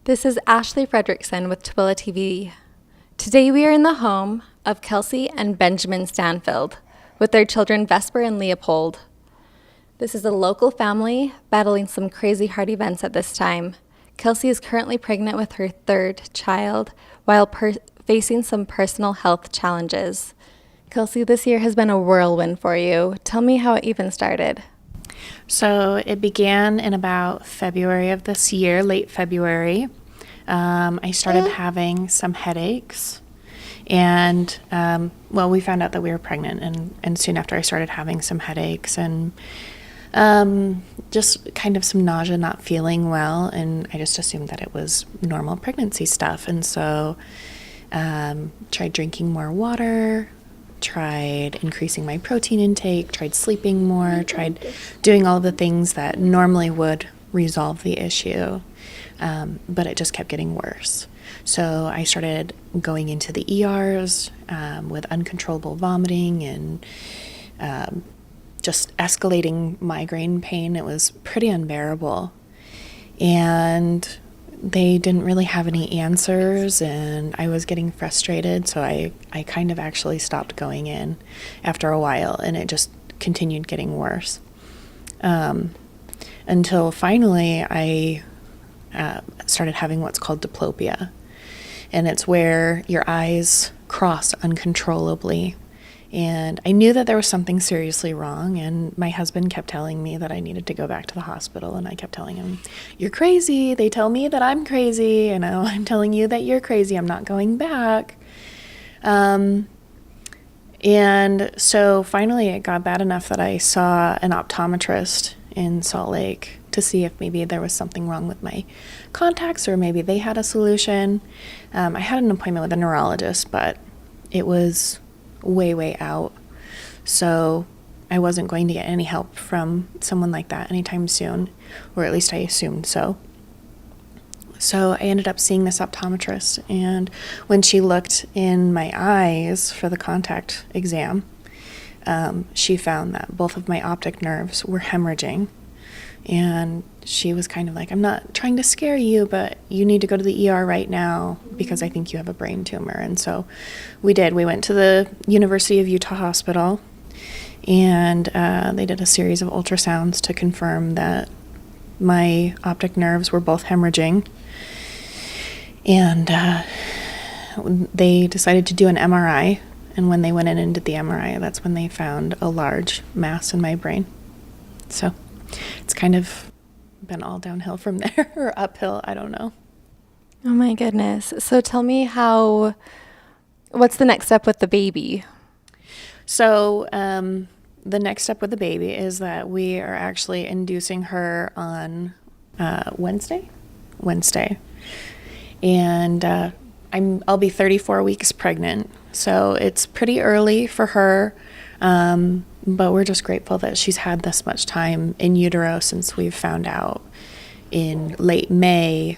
This is Ashley Frederickson with TooeleTV. Today we are in the home of Kelci and Benjamin Stanfield with their children Vesper and Leopold. This is a local family battling some crazy heart events at this time. Kelci is currently pregnant with her third child while facing some personal health challenges. Kelci, this year has been a whirlwind for you. Tell me how it even started. So it began in about February of this year, late February. I started having some headaches, and we found out that we were pregnant, and soon after I started having some headaches and just kind of some nausea, not feeling well, and I just assumed that it was normal pregnancy stuff, and so tried drinking more water, tried increasing my protein intake, tried sleeping more, tried doing all the things that normally would resolve the issue, but it just kept getting worse. So I started going into the ERs with uncontrollable vomiting and just escalating migraine pain. It was pretty unbearable, and they didn't really have any answers, and I was getting frustrated, so I kind of actually stopped going in after a while, and it just continued getting worse. Until finally I started having what's called diplopia, and it's where your eyes cross uncontrollably. And I knew that there was something seriously wrong, and my husband kept telling me that I needed to go back to the hospital, and I kept telling him, "You're crazy. They tell me that I'm crazy, and I'm telling you that you're crazy. I'm not going back." And so finally it got bad enough that I saw an optometrist in Salt Lake to see if maybe there was something wrong with my contacts, or maybe they had a solution. I had an appointment with a neurologist, but it was way out, so I wasn't going to get any help from someone like that anytime soon, or at least I assumed so. So I ended up seeing this optometrist, and when she looked in my eyes for the contact exam, she found that both of my optic nerves were hemorrhaging, and she was kind of like, "I'm not trying to scare you, but you need to go to the ER right now because I think you have a brain tumor." And so we did. We went to the University of Utah Hospital, and they did a series of ultrasounds to confirm that my optic nerves were both hemorrhaging. And they decided to do an MRI, and when they went in and did the MRI, that's when they found a large mass in my brain. So it's kind of been all downhill from there, or uphill, I don't know. Oh my goodness. So tell me what's the next step with the baby? So the next step with the baby is that we are actually inducing her on Wednesday. And I'll be 34 weeks pregnant, so it's pretty early for her, but we're just grateful that she's had this much time in utero since we've found out in late May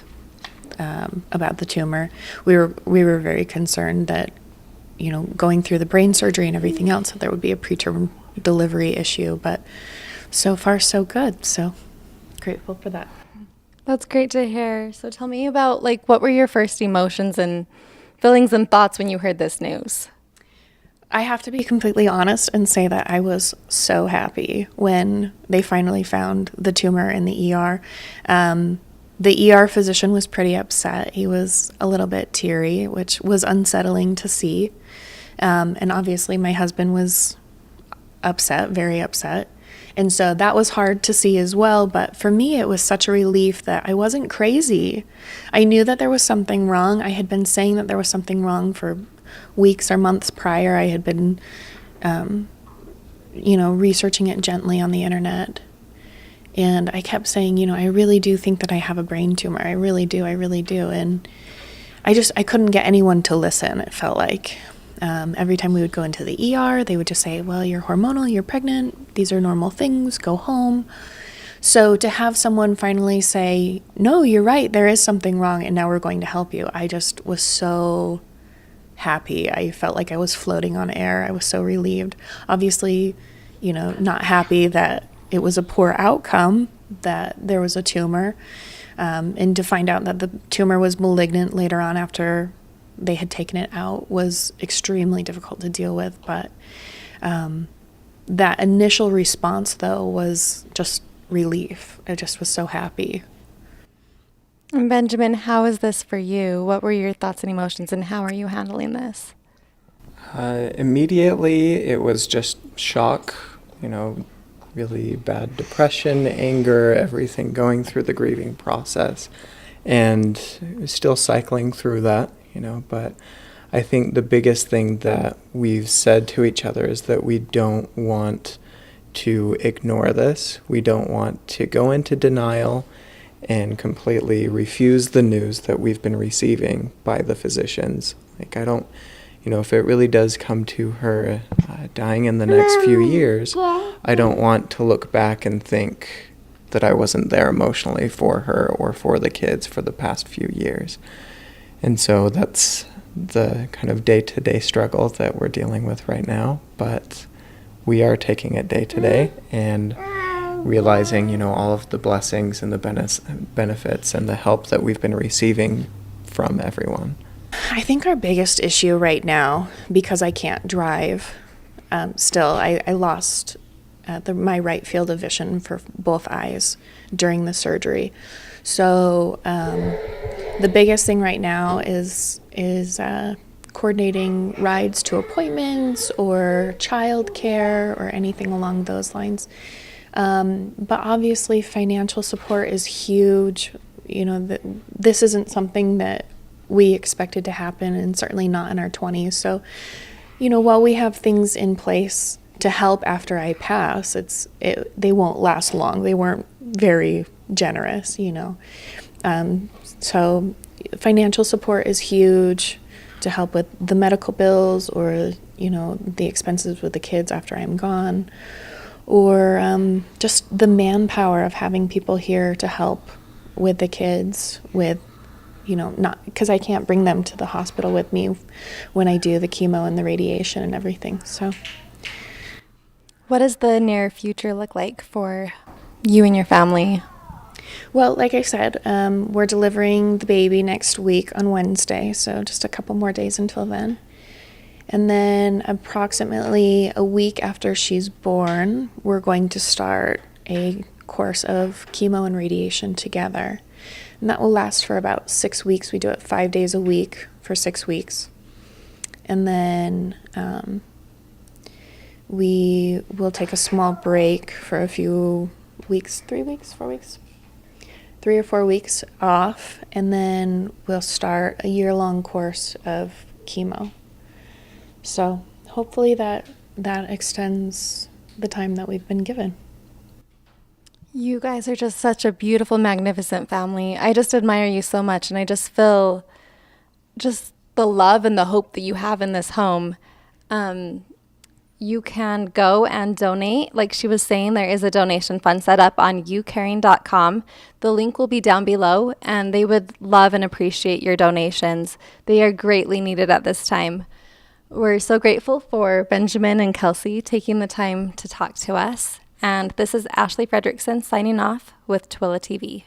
about the tumor. We were very concerned that, going through the brain surgery and everything else, that there would be a preterm delivery issue, but so far so good, so grateful for that. That's great to hear. So tell me about, what were your first emotions and feelings and thoughts when you heard this news? I have to be completely honest and say that I was so happy when they finally found the tumor in the ER. The ER physician was pretty upset. He was a little bit teary, which was unsettling to see. And obviously my husband was upset, very upset. And so that was hard to see as well. But for me, it was such a relief that I wasn't crazy. I knew that there was something wrong. I had been saying that there was something wrong for weeks or months prior. I had been, researching it gently on the internet. And I kept saying, I really do think that I have a brain tumor. I really do. And I couldn't get anyone to listen, it felt like. Every time we would go into the ER, they would just say, "Well, you're hormonal, you're pregnant, these are normal things, go home." So to have someone finally say, "No, you're right, there is something wrong, and now we're going to help you," I just was so happy. I felt like I was floating on air. I was so relieved. Obviously, not happy that it was a poor outcome, that there was a tumor. And to find out that the tumor was malignant later on after they had taken it out was extremely difficult to deal with. But that initial response, though, was just relief. I just was so happy. And Benjamin, how is this for you? What were your thoughts and emotions, and how are you handling this? Immediately, it was just shock, really bad depression, anger, everything going through the grieving process, and still cycling through that, but I think the biggest thing that we've said to each other is that we don't want to ignore this. We don't want to go into denial and completely refuse the news that we've been receiving by the physicians. I don't, if it really does come to her dying in the next few years, I don't want to look back and think that I wasn't there emotionally for her or for the kids for the past few years. And so that's the kind of day-to-day struggle that we're dealing with right now, but we are taking it day to day and realizing, all of the blessings and the benefits and the help that we've been receiving from everyone. I think our biggest issue right now, because I can't drive, still, I lost my right field of vision for both eyes during the surgery. So the biggest thing right now is coordinating rides to appointments or childcare or anything along those lines. But obviously financial support is huge. This isn't something that we expected to happen, and certainly not in our 20s. So, while we have things in place to help after I pass, they won't last long. They weren't very generous, So financial support is huge to help with the medical bills or, the expenses with the kids after I'm gone, or just the manpower of having people here to help with the kids with, not because I can't bring them to the hospital with me when I do the chemo and the radiation and everything. So What does the near future look like for you and your family? well, like I said, we're delivering the baby next week on Wednesday, so just a couple more days until then. And then approximately a week after she's born, we're going to start a course of chemo and radiation together. And that will last for about 6 weeks. We do it 5 days a week for 6 weeks. And then we will take a small break for a few weeks, 3 weeks, 4 weeks, 3 or 4 weeks off, and then we'll start a year-long course of chemo. So hopefully that extends the time that we've been given. You guys are just such a beautiful, magnificent family. I just admire you so much, and I just feel just the love and the hope that you have in this home. You can go and donate. Like she was saying, there is a donation fund set up on youcaring.com. The link will be down below, and they would love and appreciate your donations. They are greatly needed at this time. We're so grateful for Benjamin and Kelci taking the time to talk to us. And this is Ashley Frederickson signing off with TooeleTV.